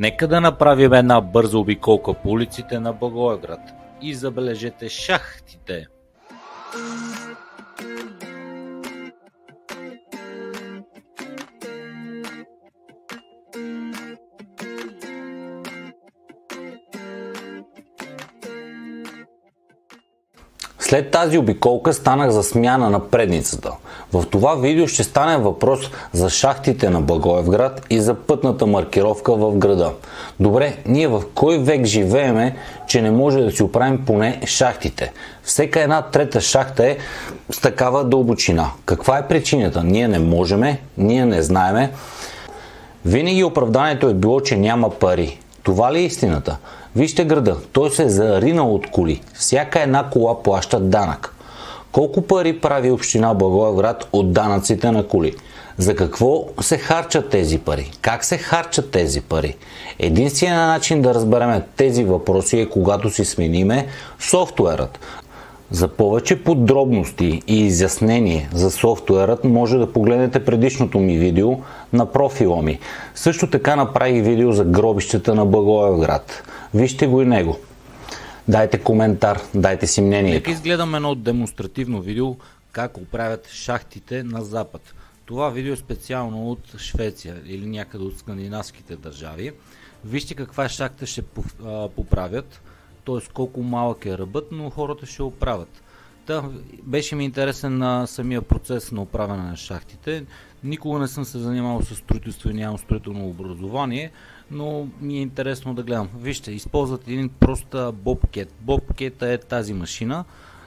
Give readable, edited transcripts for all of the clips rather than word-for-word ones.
Нека да направим една бърза обиколка по улиците на Благоевград и забележете шахтите. След тази обиколка станах за смяна на предницата. В това видео ще стане въпрос за шахтите на Благоевград и за пътната маркировка в града. Добре, ние в кой век живееме, че не може да си оправим поне шахтите? Всека една трета шахта е с такава дълбочина. Каква е причината? Ние не можеме, ние не знаеме. Винаги оправданието е било, че няма пари. Това ли е истината? Вижте града, той се е заринал от коли. Всяка една кола плаща данък. Колко пари прави община Благоевград от данъците на коли? За какво се харчат тези пари? Как се харчат тези пари? Единственият начин да разберем тези въпроси е когато си смениме софтуерът. За повече подробности и изяснение за софтуерът може да погледнете предишното ми видео на профила ми. Също така направих видео за гробищата на Благоевград. Вижте го и него. Дайте коментар, дайте си мнението. Нека изгледаме едно демонстративно видео как оправят шахтите на запад. Това видео е специално от Швеция или някъде от скандинавските държави. Вижте каква шахта ще поправят, т.е. колко малък е ръбът, но хората ще оправят. Беше ми интересен на самия процес на оправяне на шахтите. Никога не съм се занимавал с строителство и нямам строително образование, но ми е интересно да гледам. Вижте, използват един прост бобкет. Бобкета е тази машина.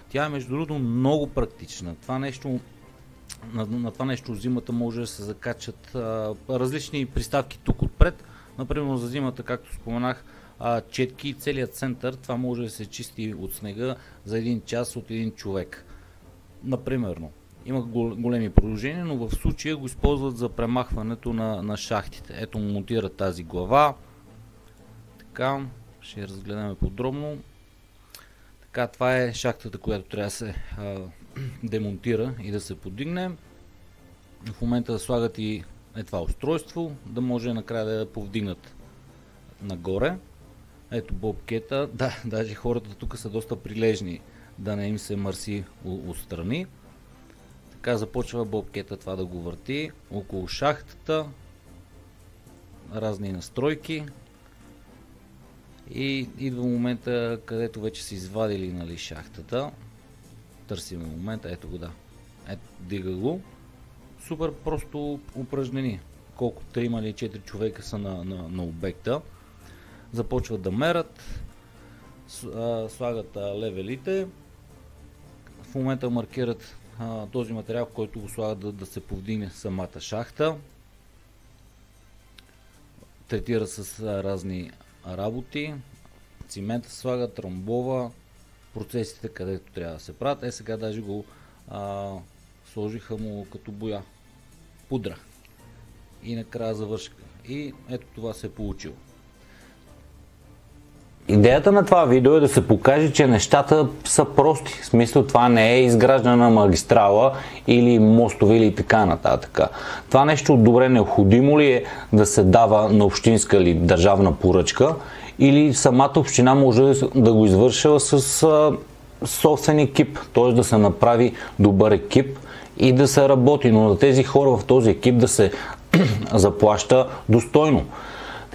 Тя е между другото много практична. На това нещо зимата може да се закачат различни приставки тук отпред. Например за зимата, както споменах, четки и целият център, това може да се чисти от снега за един час от един човек. Напримерно. Има големи продължения, но в случая го използват за премахването на шахтите. Ето монтира тази глава. Така, ще я разгледаме подробно. Така, това е шахтата, която трябва да се демонтира и да се подигне. В момента да слагат и това устройство, да може накрая да я повдигнат нагоре. Ето бобкета. Да, даже хората тук са доста прилежни, да не им се мърси отстрани. Така започва бобкета това да го върти около шахтата, разни настройки и идва момента, където вече са извадили шахтата. Търсим момента, ето го, да. Ето, дига го. Супер просто упражнение. Колко 3 или 4 човека са на обекта. Започват да мерят, слагат левелите. В момента маркират този материал, който го слагат да се повдигне самата шахта. Третира с разни работи. Цимента слагат, трамбова, процесите където трябва да се правят. Сега даже го сложиха му като боя, пудра. И накрая завършиха. И ето това се е получило. Идеята на това видео е да се покаже, че нещата са прости. В смисъл, това не е изграждане на магистрала или мостове или така нататък. Това нещо добре необходимо ли е да се дава на общинска или държавна поръчка, или самата община може да го извършва с собствен екип, т.е. да се направи добър екип и да се работи, но на тези хора в този екип да се заплаща достойно.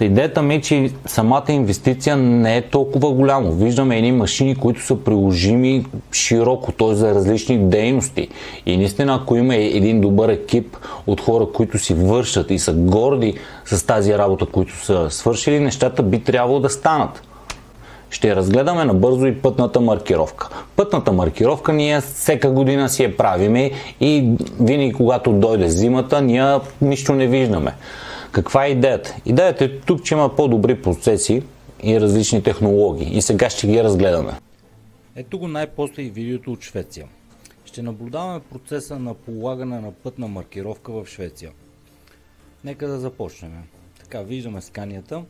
Идеята ми е, че самата инвестиция не е толкова голяма. Виждаме едни машини, които са приложими широко, т.е. за различни дейности. И наистина, ако има един добър екип от хора, които си вършат и са горди с тази работа, които са свършили, нещата би трябвало да станат. Ще разгледаме набързо и пътната маркировка. Пътната маркировка ние всяка година си я правиме и винаги когато дойде зимата, ние нищо не виждаме. Каква е идеята? Идеята е тук, че има по-добри процеси и различни технологии. И сега ще ги разгледаме. Ето го най-после и видеото от Швеция. Ще наблюдаваме процеса на полагане на пътна маркировка в Швеция. Нека да започнем. Така, виждаме сканията.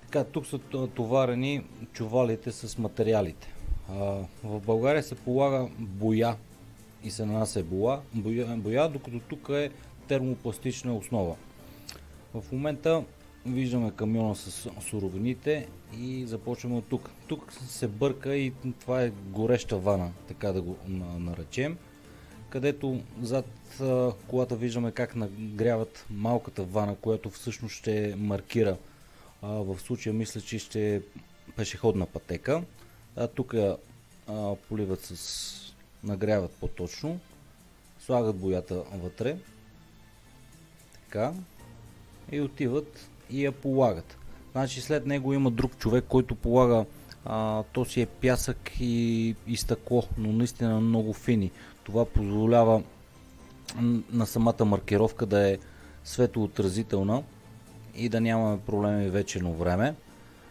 Така, тук са товарени чувалите с материалите. В България се полага боя и се нанася боя, докато тук е термопластична основа. В момента виждаме камиона с суровините и започваме от тук. Тук се бърка и това е гореща вана, така да го наречем, където зад колата виждаме как нагряват малката вана, която всъщност ще маркира. В случая мисля, че ще е пешеходна пътека. Тук поливат нагряват по-точно, слагат боята вътре, така, и отиват и я полагат. Значи след него има друг човек, който полага, то си е пясък и стъкло, но наистина много фини. Това позволява на самата маркировка да е светоотразителна и да нямаме проблеми вечерно време.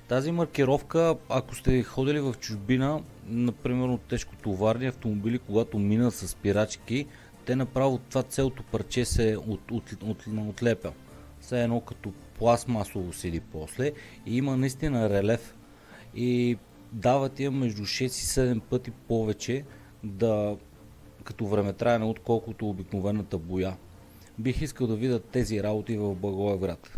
Тази маркировка, ако сте ходили в чужбина, например от тежкотоварни автомобили, когато минат с спирачки, те направо това цялото парче се отлепя. Все едно като пластмасово седи после и има наистина релеф и дават я между 6 и 7 пъти повече като времетраене, отколкото обикновената боя. Бих искал да видя тези работи в Благоевград.